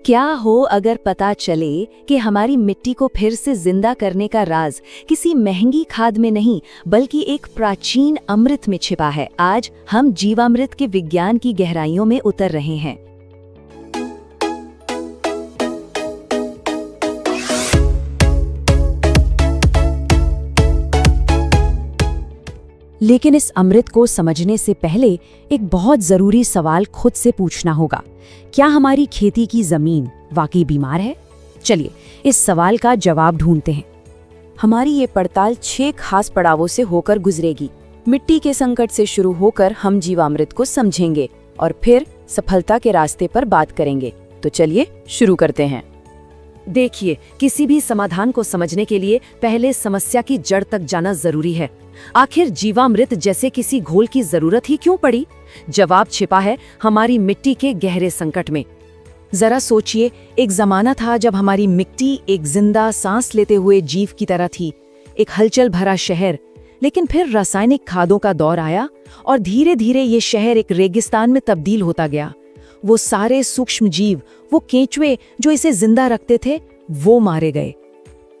क्या हो अगर पता चले कि हमारी मिट्टी को फिर से जिंदा करने का राज किसी महंगी खाद में नहीं बल्कि एक प्राचीन अमृत में छिपा है। आज हम जीवामृत के विज्ञान की गहराइयों में उतर रहे हैं। लेकिन इस अमृत को समझने से पहले एक बहुत जरूरी सवाल खुद से पूछना होगा। क्या हमारी खेती की जमीन वाकई बीमार है? चलिए इस सवाल का जवाब ढूंढते हैं। हमारी ये पड़ताल 6 खास पड़ावों से होकर गुजरेगी। मिट्टी के संकट से शुरू होकर हम जीवामृत को समझेंगे और फिर सफलता के रास्ते पर बात करेंगे। तो चलिए शुरू करते हैं। देखिए, किसी भी समाधान को समझने के लिए पहले समस्या की जड़ तक जाना जरूरी है। आखिर जीवामृत जैसे किसी घोल की जरूरत ही क्यों पड़ी? जवाब छिपा है हमारी मिट्टी के गहरे संकट में। जरा सोचिए, एक जमाना था जब हमारी मिट्टी एक जिंदा सांस लेते हुए जीव की तरह थी, एक हलचल भरा शहर। लेकिन फिर रासायनिक खादों का दौर आया और धीरे धीरे ये शहर एक रेगिस्तान में तब्दील होता गया। वो सारे सूक्ष्म जीव, वो केंचुए जो इसे जिंदा रखते थे, वो मारे गए।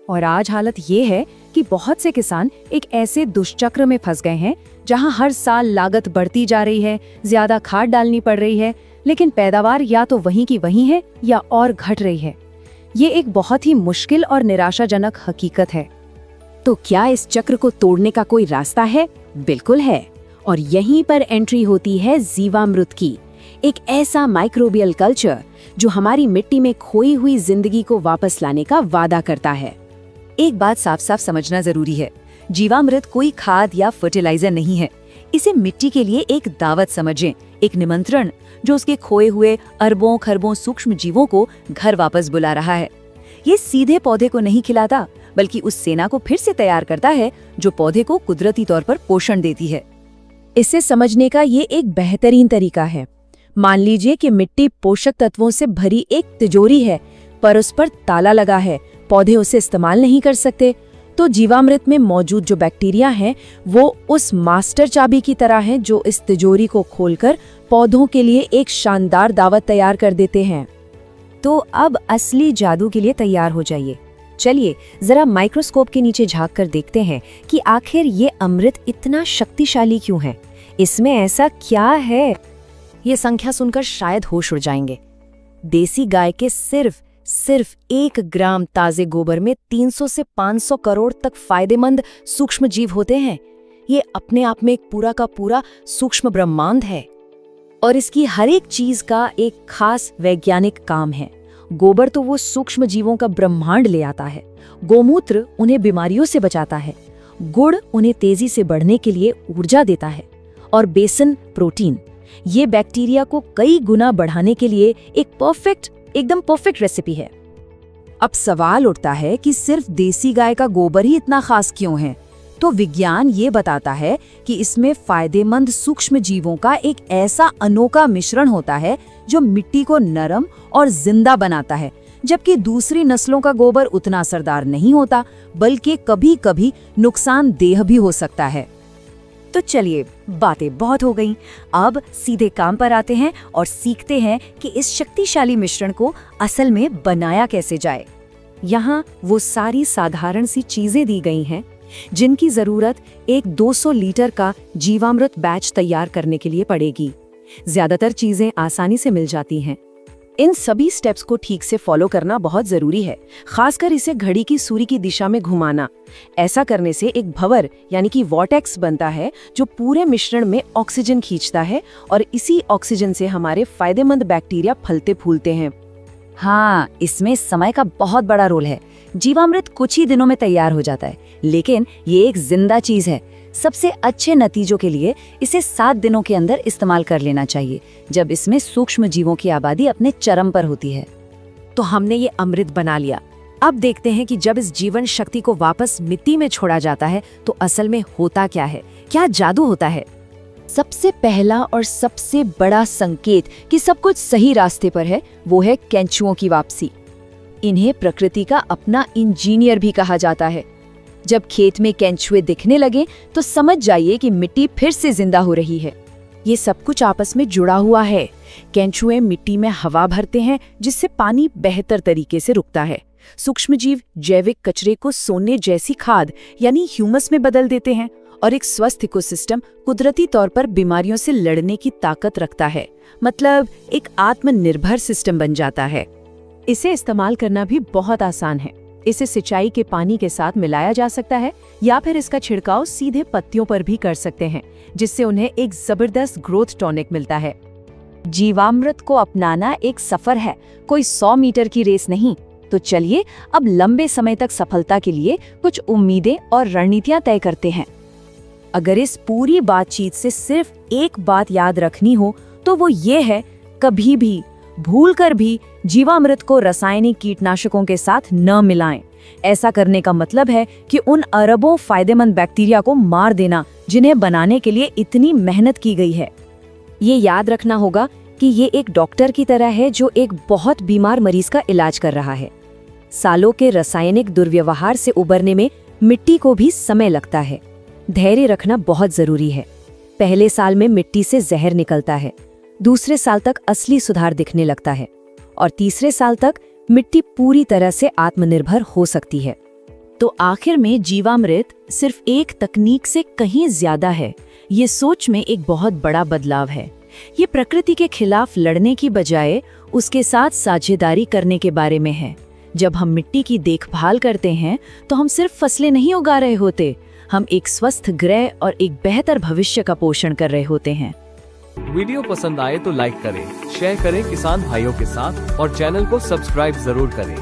और आज हालत ये है कि बहुत से किसान एक ऐसे दुष्चक्र में फंस गए हैं जहां हर साल लागत बढ़ती जा रही है, ज्यादा खाद डालनी पड़ रही है, लेकिन पैदावार या तो वहीं की वहीं है या और घट रही है। ये एक बहुत ही मुश्किल और निराशाजनक हकीकत है। तो क्या इस चक्र को तोड़ने का कोई रास्ता है? बिल्कुल है। और यहीं पर एंट्री होती है जीवामृत की, एक ऐसा माइक्रोबियल कल्चर जो हमारी मिट्टी में खोई हुई जिंदगी को वापस लाने का वादा करता है। एक बात साफ साफ समझना जरूरी है, जीवामृत कोई खाद या फर्टिलाइजर नहीं है। इसे मिट्टी के लिए एक दावत समझें, एक निमंत्रण जो उसके खोए हुए अरबों खरबों सूक्ष्म जीवों को घर वापस बुला रहा है। ये सीधे पौधे को नहीं खिलाता, बल्कि उस सेना को फिर से तैयार करता है जो पौधे को कुदरती तौर पर पोषण देती है। इसे समझने का ये एक बेहतरीन तरीका है। मान लीजिए कि मिट्टी पोषक तत्वों से भरी एक तिजोरी है, पर उस पर ताला लगा है, पौधे उसे इस्तेमाल नहीं कर सकते। तो जीवामृत में मौजूद जो बैक्टीरिया हैं, वो उस मास्टर चाबी की तरह हैं जो इस तिजोरी को खोलकर पौधों के लिए एक शानदार दावत तैयार कर देते हैं। तो अब असली जादू के लिए तैयार हो जाइए। चलिए जरा माइक्रोस्कोप के नीचे झांक कर देखते हैं कि आखिर ये अमृत इतना शक्तिशाली क्यों है। इसमें ऐसा क्या है? ये संख्या सुनकर शायद होश उड़ जाएंगे। देसी गाय के सिर्फ 1 ग्राम ताजे गोबर में 300 से 500 करोड़ तक फायदेमंद सूक्ष्म जीव होते हैं। ये अपने आप में एक पूरा का पूरा सूक्ष्म ब्रह्मांड है और इसकी हर एक चीज का एक खास वैज्ञानिक काम है। गोबर तो वो सूक्ष्म जीवों का ब्रह्मांड ले आता है, गोमूत्र उन्हें बीमारियों से बचाता है, गुड़ उन्हें तेजी से बढ़ने के लिए ऊर्जा देता है, और बेसन प्रोटीन ये बैक्टीरिया को कई गुना बढ़ाने के लिए एक एकदम परफेक्ट रेसिपी है। अब सवाल उठता है कि सिर्फ देसी गाय का गोबर ही इतना खास क्यों है? तो विज्ञान ये बताता है कि इसमें फायदेमंद सूक्ष्म जीवों का एक ऐसा अनोखा मिश्रण होता है जो मिट्टी को नरम और जिंदा बनाता है, जबकि दूसरी नस्लों का गोबर उतना असरदार नहीं होता, बल्कि कभी-कभी नुकसानदेह भी हो सकता है। तो चलिए, बातें बहुत हो गईं, अब सीधे काम पर आते हैं और सीखते हैं कि इस शक्तिशाली मिश्रण को असल में बनाया कैसे जाए। यहाँ वो सारी साधारण सी चीजें दी गई हैं जिनकी जरूरत एक 200 लीटर का जीवामृत बैच तैयार करने के लिए पड़ेगी। ज्यादातर चीजें आसानी से मिल जाती हैं। इन सभी स्टेप्स को ठीक से फॉलो करना बहुत जरूरी है, खासकर इसे घड़ी की सूर्य की दिशा में घुमाना। ऐसा करने से एक भंवर यानी कि वॉर्टेक्स बनता है जो पूरे मिश्रण में ऑक्सीजन खींचता है और इसी ऑक्सीजन से हमारे फायदेमंद बैक्टीरिया फलते फूलते हैं। हाँ, इसमें समय का बहुत बड़ा रोल है। जीवामृत कुछ ही दिनों में तैयार हो जाता है, लेकिन ये एक जिंदा चीज है। सबसे अच्छे नतीजों के लिए इसे 7 दिनों के अंदर इस्तेमाल कर लेना चाहिए, जब इसमें सूक्ष्म जीवों की आबादी अपने चरम पर होती है। तो हमने ये अमृत बना लिया। अब देखते हैं कि जब इस जीवन शक्ति को वापस मिट्टी में छोड़ा जाता है तो असल में होता क्या है, क्या जादू होता है। सबसे पहला और सबसे बड़ा संकेत कि सब कुछ सही रास्ते पर है, वो है केंचुओं की वापसी। इन्हें प्रकृति का अपना इंजीनियर भी कहा जाता है। जब खेत में केंचुए दिखने लगे तो समझ जाइए कि मिट्टी फिर से जिंदा हो रही है। ये सब कुछ आपस में जुड़ा हुआ है। केंचुए मिट्टी में हवा भरते हैं जिससे पानी बेहतर तरीके से रुकता है। सूक्ष्मजीव जैविक कचरे को सोने जैसी खाद यानी ह्यूमस में बदल देते हैं और एक स्वस्थ इकोसिस्टम कुदरती तौर पर बीमारियों से लड़ने की ताकत रखता है। मतलब एक आत्मनिर्भर सिस्टम बन जाता है। इसे इस्तेमाल करना भी बहुत आसान है। इसे सिंचाई के पानी के साथ मिलाया जा सकता है या फिर इसका छिड़काव सीधे पत्तियों पर भी कर सकते हैं, जिससे उन्हें एक जबरदस्त ग्रोथ टॉनिक मिलता है। जीवामृत को अपनाना एक सफर है, कोई 100 मीटर की रेस नहीं। तो चलिए अब लंबे समय तक सफलता के लिए कुछ उम्मीदें और रणनीतियां तय करते हैं। अगर इस पूरी बातचीत से सिर्फ एक बात याद रखनी हो तो वो ये है, कभी भी भूलकर भी जीवामृत को रासायनिक कीटनाशकों के साथ न मिलाएं। ऐसा करने का मतलब है कि उन अरबों फायदेमंद बैक्टीरिया को मार देना जिन्हें बनाने के लिए इतनी मेहनत की गई है। ये याद रखना होगा कि ये एक डॉक्टर की तरह है जो एक बहुत बीमार मरीज का इलाज कर रहा है। सालों के रासायनिक दुर्व्यवहार से उबरने में मिट्टी को भी समय लगता है। धैर्य रखना बहुत जरूरी है। पहले साल में मिट्टी से जहर निकलता है, दूसरे साल तक असली सुधार दिखने लगता है और तीसरे साल तक मिट्टी पूरी तरह से आत्मनिर्भर हो सकती है। तो आखिर में जीवामृत सिर्फ एक तकनीक से कहीं ज्यादा है। ये सोच में एक बहुत बड़ा बदलाव है। ये प्रकृति के खिलाफ लड़ने की बजाय उसके साथ साझेदारी करने के बारे में है। जब हम मिट्टी की देखभाल करते हैं तो हम सिर्फ फसलें नहीं उगा रहे होते, हम एक स्वस्थ ग्रह और एक बेहतर भविष्य का पोषण कर रहे होते हैं। वीडियो पसंद आए तो लाइक करें, शेयर करें किसान भाइयों के साथ और चैनल को सब्सक्राइब जरूर करें।